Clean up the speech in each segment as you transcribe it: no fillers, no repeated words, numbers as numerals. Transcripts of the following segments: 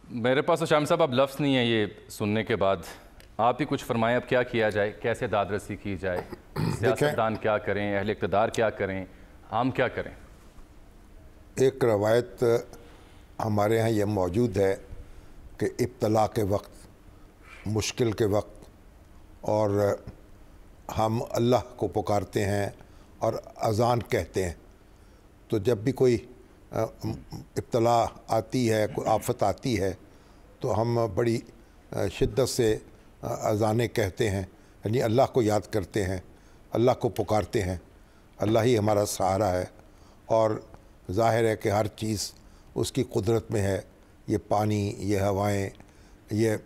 मेरे पास तो शाम साहब अब लफ्ज़ नहीं है ये सुनने के बाद। आप ही कुछ फरमाएं, अब क्या किया जाए, कैसे दादरसी की जाए, सियासतदान क्या करें, अहले इक़्तिदार क्या करें, आम क्या करें? एक रवायत हमारे यहाँ ये मौजूद है कि इब्तला के वक्त, मुश्किल के वक्त और हम अल्लाह को पुकारते हैं और अज़ान कहते हैं। तो जब भी कोई इब्तला आती है, कोई आफत आती है, तो हम बड़ी शिद्दत से अज़ानें कहते हैं, यानी अल्लाह को याद करते हैं, अल्लाह को पुकारते हैं। अल्लाह ही हमारा सहारा है और ज़ाहिर है कि हर चीज़ उसकी कुदरत में है। ये पानी, ये हवाएं, ये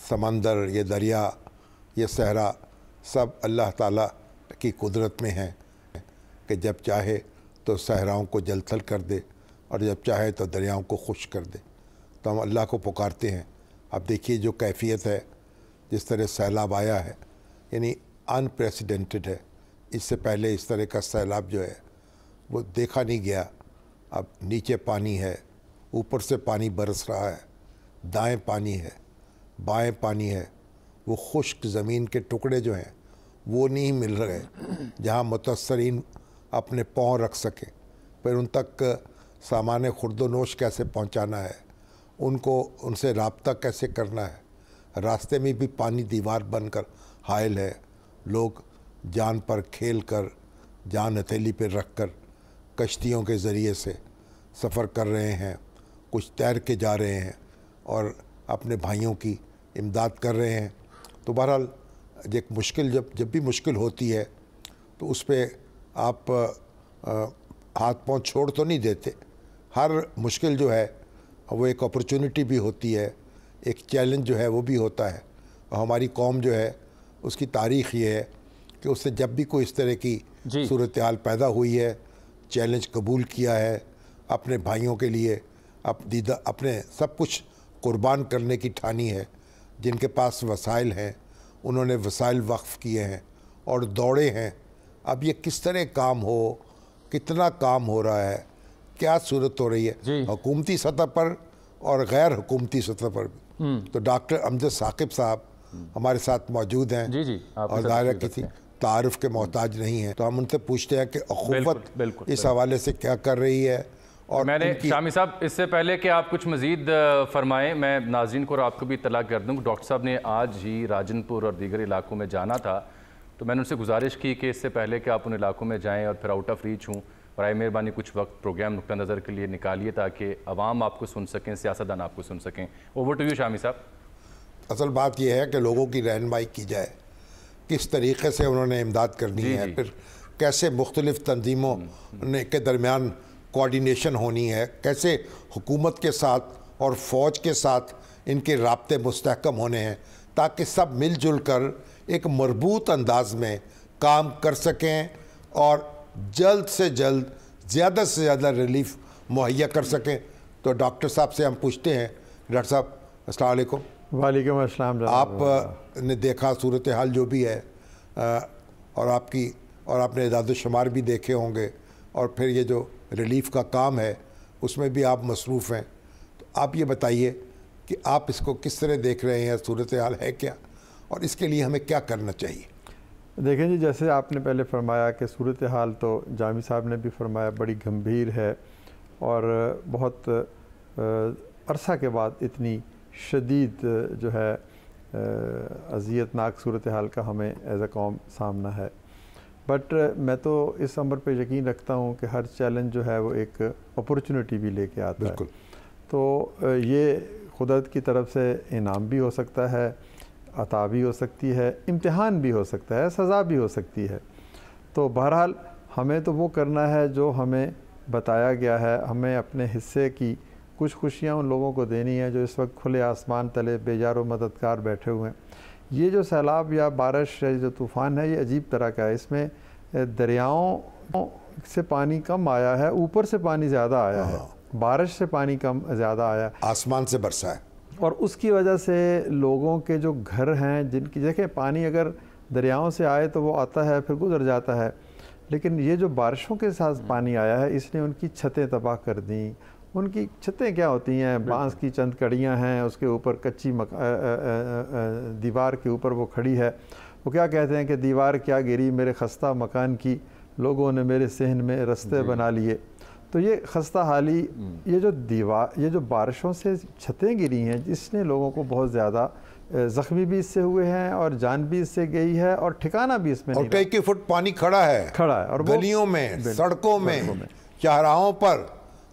समंदर, ये दरिया, ये सहरा, सब अल्लाह ताला की कुदरत में है कि जब चाहे तो सहराओं को जलथल कर दे और जब चाहे तो दरियाओं को खुश कर दे। तो हम अल्लाह को पुकारते हैं। अब देखिए जो कैफियत है, जिस तरह सैलाब आया है, यानी अनप्रेसिडेंटेड है। इससे पहले इस तरह का सैलाब जो है वो देखा नहीं गया। अब नीचे पानी है, ऊपर से पानी बरस रहा है, दाएं पानी है, बाएं पानी है। वो खुश्क ज़मीन के टुकड़े जो हैं वो नहीं मिल रहे जहाँ मुतअस्सिरीन अपने पाँव रख सकें। फिर उन तक सामान खुर्दोनोश कैसे पहुँचाना है, उनको उनसे राब्ता कैसे करना है। रास्ते में भी पानी दीवार बनकर हायल है। लोग जान पर खेल कर, जान हथेली पर रख कर कश्तियों के ज़रिए से सफ़र कर रहे हैं, कुछ तैर के जा रहे हैं और अपने भाइयों की इमदाद कर रहे हैं। तो बहरहाल एक मुश्किल जब भी मुश्किल होती है तो उस पर आप हाथ पांव छोड़ तो नहीं देते। हर मुश्किल जो है वो एक अपॉर्चुनिटी भी होती है, एक चैलेंज जो है वो भी होता है। और हमारी कौम जो है उसकी तारीख़ ये है कि उससे जब भी कोई इस तरह की सूरत हाल पैदा हुई है, चैलेंज कबूल किया है, अपने भाइयों के लिए अपने सब कुछ कुर्बान करने की ठानी है। जिनके पास वसाइल हैं उन्होंने वसाइल वक्फ़ किए हैं और दौड़े हैं। अब ये किस तरह काम हो, कितना काम हो रहा है, क्या सूरत हो रही है हुकूमती सतह पर और गैर हुकूमती सतह पर भी। तो डॉक्टर अमजद साकिब साहब हमारे साथ मौजूद हैं और ज़ाहिर किसी तारुफ के मोहताज नहीं हैं। तो हम उनसे पूछते हैं कि अखुवत इस हवाले से क्या कर रही है। और मैंने शामी साहब, इससे पहले कि आप कुछ मज़ीद फरमाएं, मैं नाज़रीन को और आपको भी इत्तला कर दूँ। डॉक्टर साहब ने आज ही राजनपुर और दीगर इलाकों में जाना था, तो मैंने उनसे गुजारिश की कि इससे पहले कि आप उन इलाकों में जाएं और फिर आउट ऑफ रीच हूँ, बराए मेहरबानी कुछ वक्त प्रोग्राम नुक्ता नज़र के लिए निकालिए ताकि अवाम आपको सुन सकें, सियासतदान आपको सुन सकें। ओवर टू यू शामी साहब। असल बात यह है कि लोगों की रहनुमाई की जाए, किस तरीके से उन्होंने इमदाद करनी है, फिर कैसे मुख्तलिफ़ तंजीमों के दरमियान कोऑर्डिनेशन होनी है, कैसे हुकूमत के साथ और फ़ौज के साथ इनके राब्ते मुस्तहकम होने हैं ताकि सब मिलजुल कर एक मरबूत अंदाज में काम कर सकें और जल्द से जल्द ज़्यादा से ज़्यादा रिलीफ मुहैया कर सकें। तो डॉक्टर साहब से हम पूछते हैं, डॉक्टर साहब अस्सलाम वालेकुम। वालेकुम अस्सलाम। आपने देखा सूरत हाल जो भी है और आपने इदाद-ओ-शुमार भी देखे होंगे और फिर ये जो रिलीफ का काम है उसमें भी आप मसरूफ़ हैं। तो आप ये बताइए कि आप इसको किस तरह देख रहे हैं, सूरत हाल है क्या और इसके लिए हमें क्या करना चाहिए? देखें जी, जैसे आपने पहले फरमाया कि सूरत हाल तो जामी साहब ने भी फरमाया बड़ी गंभीर है और बहुत अरसा के बाद इतनी शदीद जो है अज़ियतनाक सूरत हाल का हमें एज़ अ कौम सामना है। बट मैं तो इस अमर पे यकीन रखता हूँ कि हर चैलेंज जो है वो एक अपॉर्चुनिटी भी लेके आता है। तो ये खुदावत की तरफ से इनाम भी हो सकता है, अता भी हो सकती है, इम्तिहान भी हो सकता है, सज़ा भी हो सकती है। तो बहरहाल हमें तो वो करना है जो हमें बताया गया है। हमें अपने हिस्से की कुछ खुशियाँ उन लोगों को देनी है जो इस वक्त खुले आसमान तले बेजारो मददगार बैठे हुए हैं। ये जो सैलाब या बारिश या जो तूफ़ान है ये अजीब तरह का है। इसमें दरियाओं से पानी कम आया है, ऊपर से पानी ज़्यादा आया है, बारिश से पानी कम ज़्यादा आया, आसमान से बरसा है। और उसकी वजह से लोगों के जो घर हैं, जिनकी देखें पानी अगर दरियाओं से आए तो वो आता है फिर गुजर जाता है, लेकिन ये जो बारिशों के साथ पानी आया है इसने उनकी छतें तबाह कर दी, उनकी छतें क्या होती हैं, बांस की चंद कड़ियाँ हैं, उसके ऊपर कच्ची दीवार के ऊपर वो खड़ी है। वो क्या कहते हैं कि दीवार क्या गिरी मेरे खस्ता मकान की, लोगों ने मेरे सहन में रस्ते बना लिए। तो ये खस्ता हाली, ये जो बारिशों से छतें गिरी हैं, इसने लोगों को बहुत ज़्यादा ज़ख्मी भी इससे हुए हैं और जान भी इससे गई है और ठिकाना भी इसमें और कई फुट पानी खड़ा है और गलियों में, सड़कों में, चौराहों पर,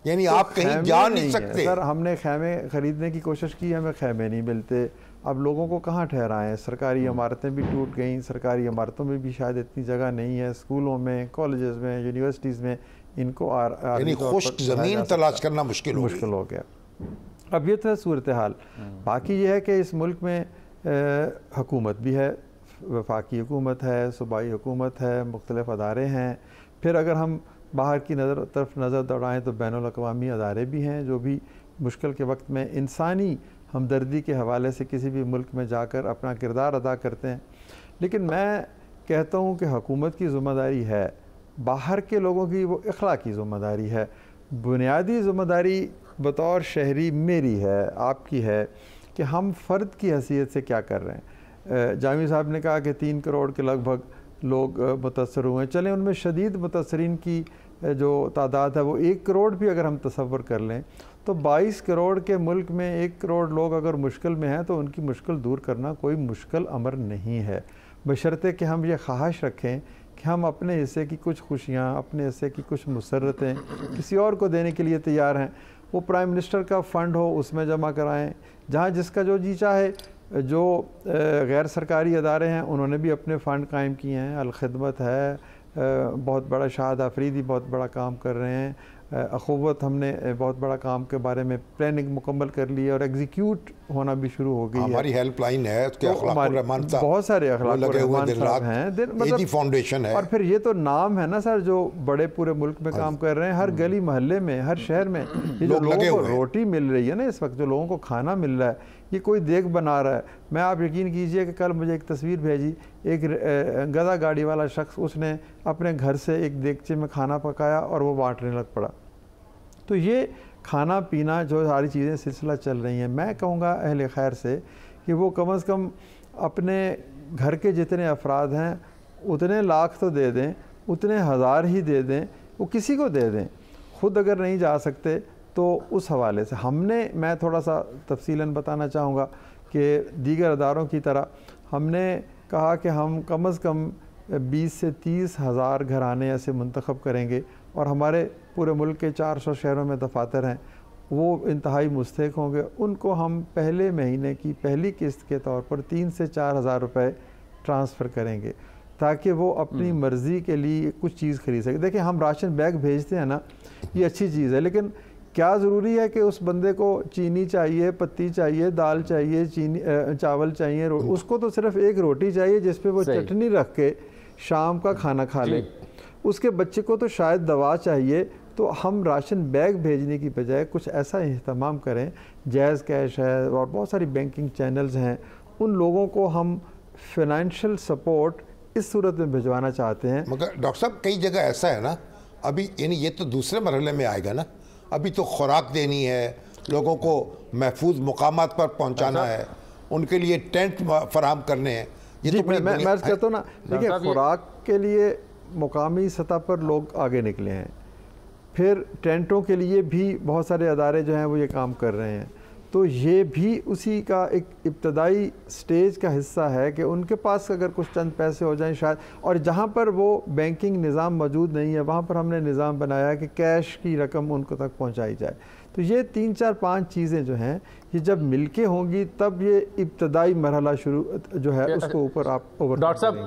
यानी तो आप कहीं जा नहीं सकते। सर, हमने खैमे खरीदने की कोशिश की, हमें खैमे नहीं मिलते। अब लोगों को कहाँ ठहराएं? सरकारी इमारतें भी टूट गई, सरकारी इमारतों में भी शायद इतनी जगह नहीं है, स्कूलों में, कॉलेजेस में, यूनिवर्सिटीज़ में इनको खुश्क ज़मीन तलाश करना मुश्किल हो गया। अब ये तो है सूरत हाल। बाकी ये है कि इस मुल्क में हुकूमत भी है, वफाकी हुकूमत है, सूबाई हुकूमत है, मुख्तलिफ अदारे हैं। फिर अगर हम बाहर की तरफ नज़र दौड़ाएँ तो बैनुल-अक़वामी अदारे भी हैं जो भी मुश्किल के वक्त में इंसानी हमदर्दी के हवाले से किसी भी मुल्क में जाकर अपना किरदार अदा करते हैं। लेकिन मैं कहता हूँ कि हुकूमत की ज़िम्मेदारी है, बाहर के लोगों की वो अखलाकी ज़िम्मेदारी है। बुनियादी ज़िम्मेदारी बतौर शहरी मेरी है, आपकी है, कि हम फ़र्द की हैसियत से क्या कर रहे हैं। जामी साहब ने कहा कि 3 करोड़ के लगभग लोग मुतासर हुए हैं। चलें, उनमें शदीद मुतासरीन की जो तादाद है वो 1 करोड़ भी अगर हम तसव्वुर कर लें तो 22 करोड़ के मुल्क में 1 करोड़ लोग अगर मुश्किल में हैं तो उनकी मुश्किल दूर करना कोई मुश्किल अमर नहीं है, बशर्ते कि हम ये ख्वाहिश रखें कि हम अपने हिस्से की कुछ खुशियाँ, अपने हिस्से की कुछ मुसर्रतें किसी और को देने के लिए तैयार हैं। वो प्राइम मिनिस्टर का फ़ंड हो उसमें जमा कराएँ, जहाँ जिसका जो जी चाहे। जो गैर सरकारी अदारे हैं उन्होंने भी अपने फ़ंड कायम किए हैं, अल-खिदमत है, बहुत बड़ा, शाहिद आफरीदी बहुत बड़ा काम कर रहे हैं, अखुवत हमने बहुत बड़ा काम के बारे में प्लानिंग मुकम्मल कर ली है और एग्जीक्यूट होना भी शुरू हो गई है। हमारी हेल्पलाइन है, उसके बहुत सारे अखलाकुर-रहमान साहब हैं, मतलब फाउंडेशन है। और फिर ये तो नाम है ना सर, जो बड़े पूरे मुल्क में काम कर रहे हैं, हर गली मोहल्ले में, हर शहर में ये जो लोगों को रोटी मिल रही है ना इस वक्त, जो लोगों को खाना मिल रहा है, ये कोई देख बना रहा है। मैं, आप यकीन कीजिए कि कल मुझे एक तस्वीर भेजी, एक गधा गाड़ी वाला शख्स, उसने अपने घर से एक देगचे में खाना पकाया और वो बांटने लग पड़ा। तो ये खाना पीना जो सारी चीज़ें सिलसिला चल रही हैं, मैं कहूँगा अहले खैर से कि वो कम से कम अपने घर के जितने अफराद हैं उतने लाख तो दे दें, उतने हज़ार ही दे दें, वो किसी को दे दें। ख़ुद अगर नहीं जा सकते तो उस हवाले से मैं थोड़ा सा तफसीलन बताना चाहूँगा कि दीगर अदारों की तरह हमने कहा कि हम कम से कम 20 से 30 हज़ार घराने ऐसे मुंतखब करेंगे और हमारे पूरे मुल्क के 400 शहरों में दफातर हैं, वो इंतहाई मुस्तहिक होंगे। उनको हम पहले महीने की पहली किस्त के तौर पर 3 से 4 हज़ार रुपये ट्रांसफ़र करेंगे ताकि वो अपनी मर्ज़ी के लिए कुछ चीज़ खरीद सके। देखिए, हम राशन बैग भेजते हैं ना, ये अच्छी चीज़ है, लेकिन क्या ज़रूरी है कि उस बंदे को चीनी चाहिए, पत्ती चाहिए, दाल चाहिए, चावल चाहिए, उसको तो सिर्फ एक रोटी चाहिए जिस पे वो चटनी रख के शाम का खाना खा ले। उसके बच्चे को तो शायद दवा चाहिए। तो हम राशन बैग भेजने की बजाय कुछ ऐसा अहतमाम करें, जैज़ कैश है और बहुत सारी बैंकिंग चैनल्स हैं, उन लोगों को हम फाइनेंशियल सपोर्ट इस सूरत में भिजवाना चाहते हैं। मगर डॉक्टर साहब, कई जगह ऐसा है ना, अभी यानी ये तो दूसरे मरहले में आएगा ना, अभी तो खुराक देनी है, लोगों को महफूज मुकामात पर पहुंचाना है, उनके लिए टेंट फराहम करने हैं। ये जी, तो मैं कहता हूँ ना, देखिए, खुराक के लिए मुकामी सतह पर लोग आगे निकले हैं, फिर टेंटों के लिए भी बहुत सारे अदारे जो हैं वो ये काम कर रहे हैं। तो ये भी उसी का एक इब्तदाई स्टेज का हिस्सा है कि उनके पास अगर कुछ चंद पैसे हो जाएं शायद, और जहाँ पर वो बैंकिंग निज़ाम मौजूद नहीं है वहाँ पर हमने निज़ाम बनाया कि कैश की रकम उनको तक पहुँचाई जाए। तो ये 3, 4, 5 चीज़ें जो हैं ये जब मिलके होंगी तब ये इब्तदाई मरहला शुरू जो है उसको ऊपर आप ओवर। डॉक्टर साहब